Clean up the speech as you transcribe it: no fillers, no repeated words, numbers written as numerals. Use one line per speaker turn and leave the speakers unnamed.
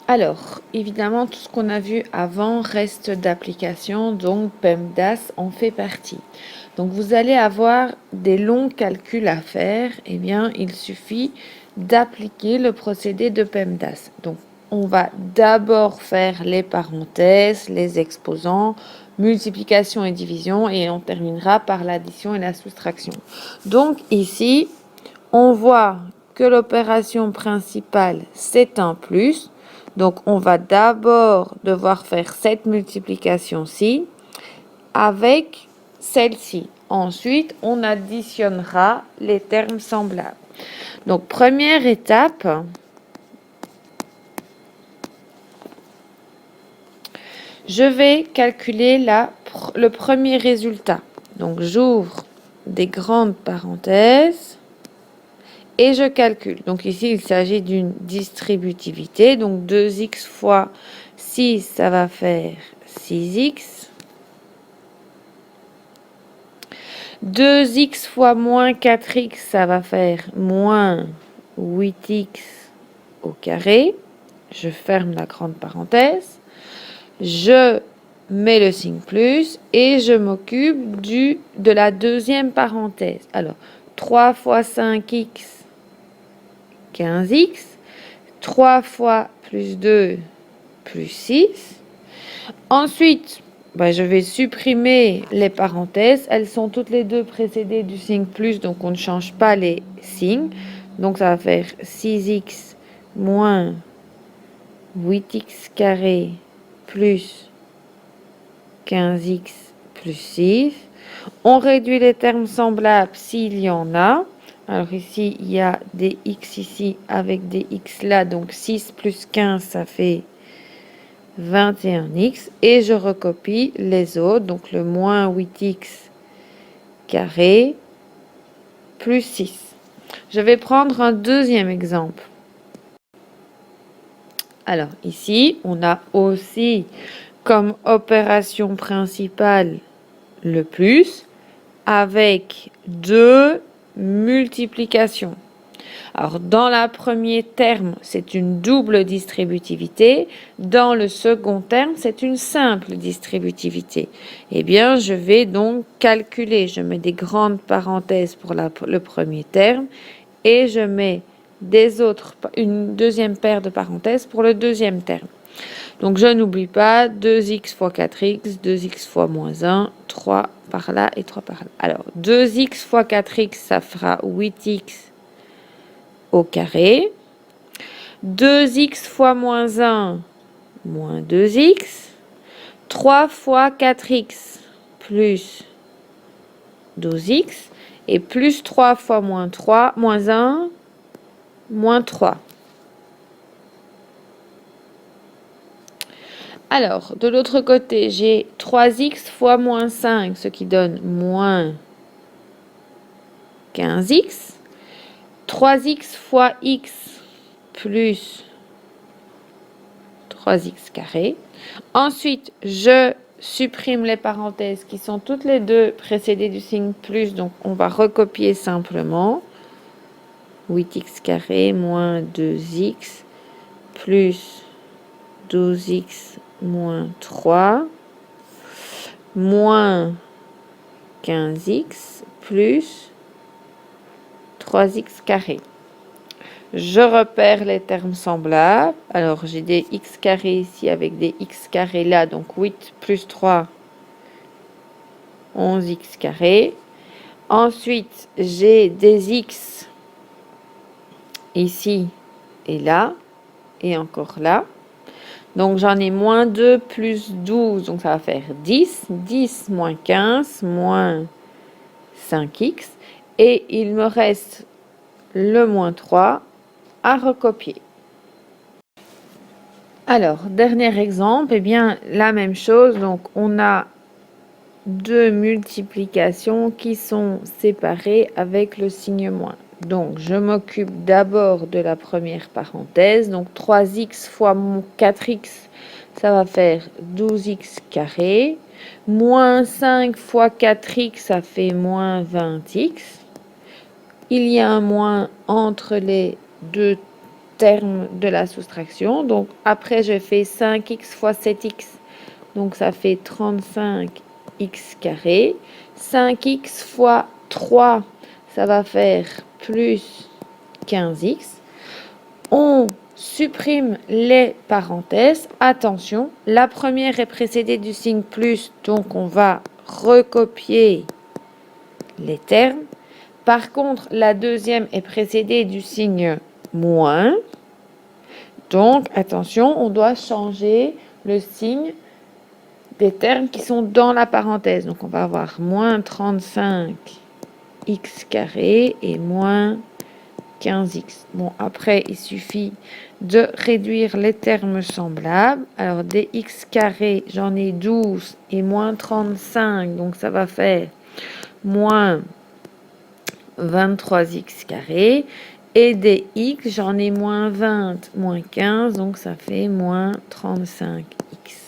Alors, évidemment, tout ce qu'on a vu avant reste d'application, donc PEMDAS en fait partie. Donc, vous allez avoir des longs calculs à faire. Eh bien, il suffit d'appliquer le procédé de PEMDAS. Donc, on va d'abord faire les parenthèses, les exposants, multiplication et division, et on terminera par l'addition et la soustraction. Donc, ici, on voit que l'opération principale, c'est un plus. Donc, on va d'abord devoir faire cette multiplication-ci avec celle-ci. Ensuite, on additionnera les termes semblables. Donc, première étape, je vais calculer le premier résultat. Donc, j'ouvre des grandes parenthèses et je calcule. Donc, ici, il s'agit d'une distributivité. Donc, 2x fois 6, ça va faire 6x. 2x fois moins 4x, ça va faire moins 8x au carré. Je ferme la grande parenthèse. Je mets le signe plus et je m'occupe de la deuxième parenthèse. Alors, 3 fois 5x, 15x. 3 fois plus 2, plus 6. Ensuite, je vais supprimer les parenthèses. Elles sont toutes les deux précédées du signe plus, donc on ne change pas les signes. Donc ça va faire 6x moins 8x carré plus 15x plus 6. On réduit les termes semblables s'il y en a. Alors ici, il y a des x ici avec des x là. Donc 6 plus 15, ça fait 21x. Et je recopie les autres. Donc le moins 8x carré plus 6. Je vais prendre un deuxième exemple. Alors ici, on a aussi comme opération principale le plus avec deux multiplications. Alors, dans le premier terme, c'est une double distributivité. Dans le second terme, c'est une simple distributivité. Eh bien, je vais donc calculer. Je mets des grandes parenthèses pour le premier terme et je mets une deuxième paire de parenthèses pour le deuxième terme. Donc, je n'oublie pas 2x fois 4x, 2x fois moins 1, 3 par là et 3 par là. Alors, 2x fois 4x, ça fera 8x au carré. 2x fois moins 1, moins 2x. 3 fois 4x plus 12x. Et plus 3 fois moins 3, moins 1, moins 3. Alors, de l'autre côté, j'ai 3x fois moins 5, ce qui donne moins 15x. 3x fois x plus 3x carré. Ensuite, je supprime les parenthèses qui sont toutes les deux précédées du signe plus, donc on va recopier simplement. 8x carré moins 2x plus 12x moins 3 moins 15x plus 3x carré. Je repère les termes semblables. Alors, j'ai des x carrés ici avec des x carrés là. Donc, 8 plus 3, 11x carré. Ensuite, j'ai des x ici et là. Et encore là. Donc, j'en ai moins 2 plus 12. Donc, ça va faire 10. 10 moins 15 moins 5x. Et il me reste le moins 3 à recopier. Alors, dernier exemple, eh bien, la même chose. Donc, on a deux multiplications qui sont séparées avec le signe moins. Donc, je m'occupe d'abord de la première parenthèse. Donc, 3x fois 4x, ça va faire 12x carré. Moins 5 fois 4x, ça fait moins 20x. Il y a un moins entre les deux terme de la soustraction. Donc, après, je fais 5x fois 7x. Donc, ça fait 35x carré. 5x fois 3, ça va faire plus 15x. On supprime les parenthèses. Attention, la première est précédée du signe plus, donc on va recopier les termes. Par contre, la deuxième est précédée du signe moins. Donc, attention, on doit changer le signe des termes qui sont dans la parenthèse. Donc, on va avoir moins 35x carré et moins 15x. Bon, après, il suffit de réduire les termes semblables. Alors, des x carré, j'en ai 12 et moins 35. Donc, ça va faire moins 23x carré. Et des x, j'en ai moins 20, moins 15. Donc, ça fait moins 35x.